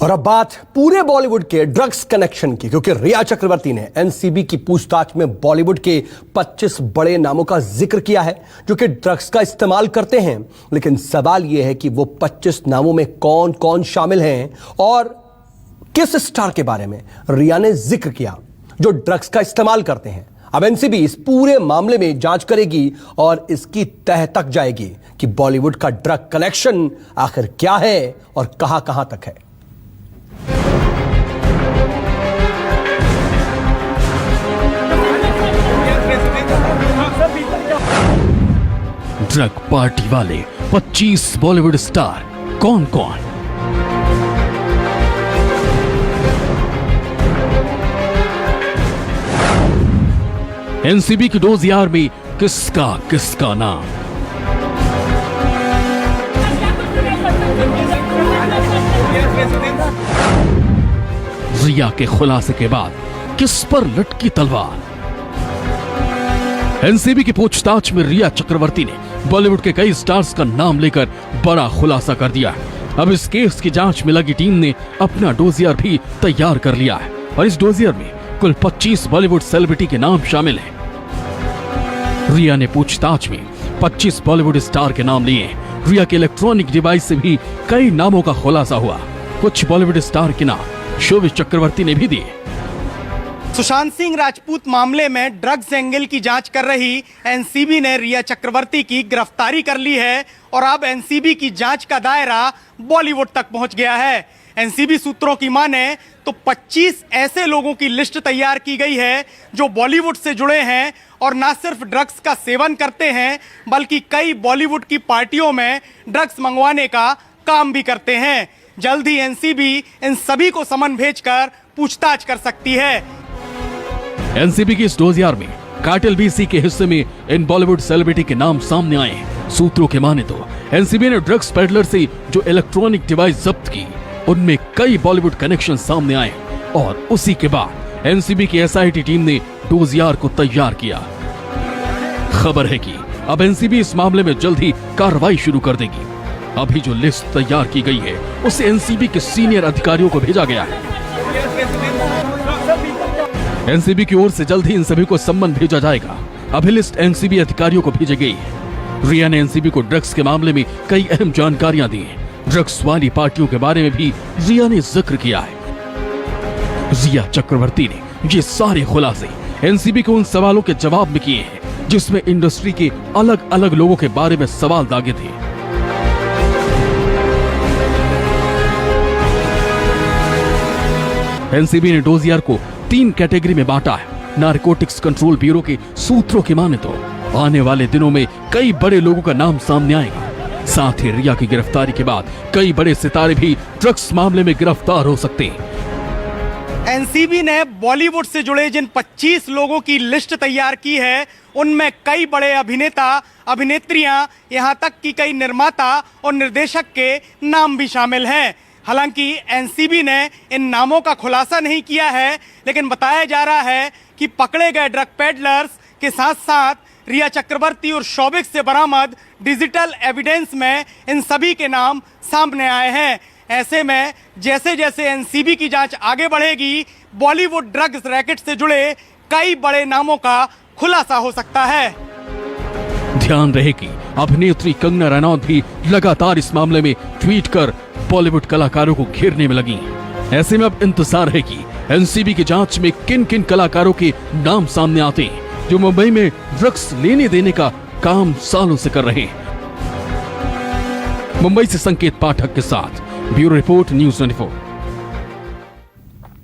और अब बात पूरे बॉलीवुड के ड्रग्स कनेक्शन की, क्योंकि रिया चक्रवर्ती ने एनसीबी की पूछताछ में बॉलीवुड के 25 बड़े नामों का जिक्र किया है जो कि ड्रग्स का इस्तेमाल करते हैं। लेकिन सवाल यह है कि वो 25 नामों में कौन कौन शामिल हैं और किस स्टार के बारे में रिया ने जिक्र किया जो ड्रग्स का इस्तेमाल करते हैं। अब एनसीबी इस पूरे मामले में जांच करेगी और इसकी तह तक जाएगी कि बॉलीवुड का ड्रग कनेक्शन आखिर क्या है और कहां तक है। ड्रग पार्टी वाले 25 बॉलीवुड स्टार कौन कौन? एनसीबी की डोजियर में किसका नाम? रिया के खुलासे के बाद किस पर लटकी तलवार? एनसीबी की पूछताछ में रिया चक्रवर्ती ने बॉलीवुड के कई स्टार्स का नाम लेकर बड़ा खुलासा कर दिया है। अब इस केस की जांच में लगी टीम ने अपना डोजियर भी तैयार कर लिया है और इस डोजियर में कुल 25 बॉलीवुड सेलिब्रिटी के नाम शामिल हैं। रिया ने पूछताछ में 25 बॉलीवुड स्टार के नाम लिए। रिया के इलेक्ट्रॉनिक डिवाइस से भी कई नामों का खुलासा हुआ। कुछ बॉलीवुड स्टार के नाम शोभित चक्रवर्ती ने भी दिए। सुशांत सिंह राजपूत मामले में ड्रग्स एंगल की जांच कर रही एनसीबी ने रिया चक्रवर्ती की गिरफ्तारी कर ली है और अब एनसीबी की जांच का दायरा बॉलीवुड तक पहुंच गया है। एनसीबी सूत्रों की माने तो 25 ऐसे लोगों की लिस्ट तैयार की गई है जो बॉलीवुड से जुड़े हैं और न सिर्फ ड्रग्स का सेवन करते हैं बल्कि कई बॉलीवुड की पार्टियों में ड्रग्स मंगवाने का काम भी करते हैं। जल्द ही एनसीबी इन सभी को समन भेजकर पूछताछ कर सकती है। एनसीबी की इस डोजियर में कार्टेल बीसी के हिस्से में इन बॉलीवुड सेलिब्रिटी के नाम सामने आए। सूत्रों के माने तो एनसीबी ने ड्रग्स पेडलर से जो इलेक्ट्रॉनिक डिवाइस जब्त की उनमें कई बॉलीवुड कनेक्शन सामने आए और उसी के बाद एनसीबी की एसआईटी टीम ने डोजियर को तैयार किया। खबर है कि अब एनसीबी इस मामले में जल्द ही कार्रवाई शुरू कर देगी। अभी जो लिस्ट तैयार की गई है उसे एनसीबी के सीनियर अधिकारियों को भेजा गया है। एनसीबी की ओर से जल्द ही इन सभी को सम्मन भेजा जाएगा। अभी लिस्ट एनसीबी अधिकारियों को भेजी गई है। रिया ने एनसीबी को ड्रग्स के मामले में कई अहम जानकारियां दी हैं। ड्रग्स वाली पार्टियों के बारे में भी रिया ने जिक्र किया है। रिया चक्रवर्ती ने ये सारे खुलासे एनसीबी को उन सवालों के जवाब में किए हैं जिसमें इंडस्ट्री के अलग अलग लोगों के बारे में सवाल दागे थे। एनसीबी ने डोजियर को 3 कैटेगरी में बांटा है। नारकोटिक्स कंट्रोल ब्यूरो के सूत्रों की माने तो आने वाले दिनों में कई बड़े लोगों का नाम सामने आएगा। साथ ही रिया की गिरफ्तारी के बाद कई बड़े सितारे भी ड्रग्स मामले में गिरफ्तार हो सकते हैं। एनसीबी ने बॉलीवुड से जुड़े जिन 25 लोगों की लिस्ट तैयार की है उनमें कई बड़े अभिनेता अभिनेत्रियां यहां तक कि कई निर्माता और निर्देशक के नाम भी शामिल हैं। हालांकि एनसीबी ने इन नामों का खुलासा नहीं किया है, लेकिन बताया जा रहा है कि पकड़े गए ड्रग पेडलर्स के साथ साथ रिया चक्रवर्ती और शोभित से बरामद डिजिटल एविडेंस में इन सभी के नाम सामने आए हैं। ऐसे में जैसे जैसे एनसीबी की जांच आगे बढ़ेगी बॉलीवुड ड्रग्स रैकेट से जुड़े कई बड़े नामों का खुलासा हो सकता है। ध्यान रहे कि अभिनेत्री कंगना रनौत भी लगातार इस मामले में ट्वीट कर बॉलीवुड कलाकारों को घेरने में लगी। ऐसे में अब इंतजार है कि एनसीबी की जांच में किन किन कलाकारों के नाम सामने आते हैं जो मुंबई में ड्रग्स लेने देने का काम सालों से कर रहे हैं। मुंबई से संकेत पाठक के साथ ब्यूरो रिपोर्ट न्यूज़ 24।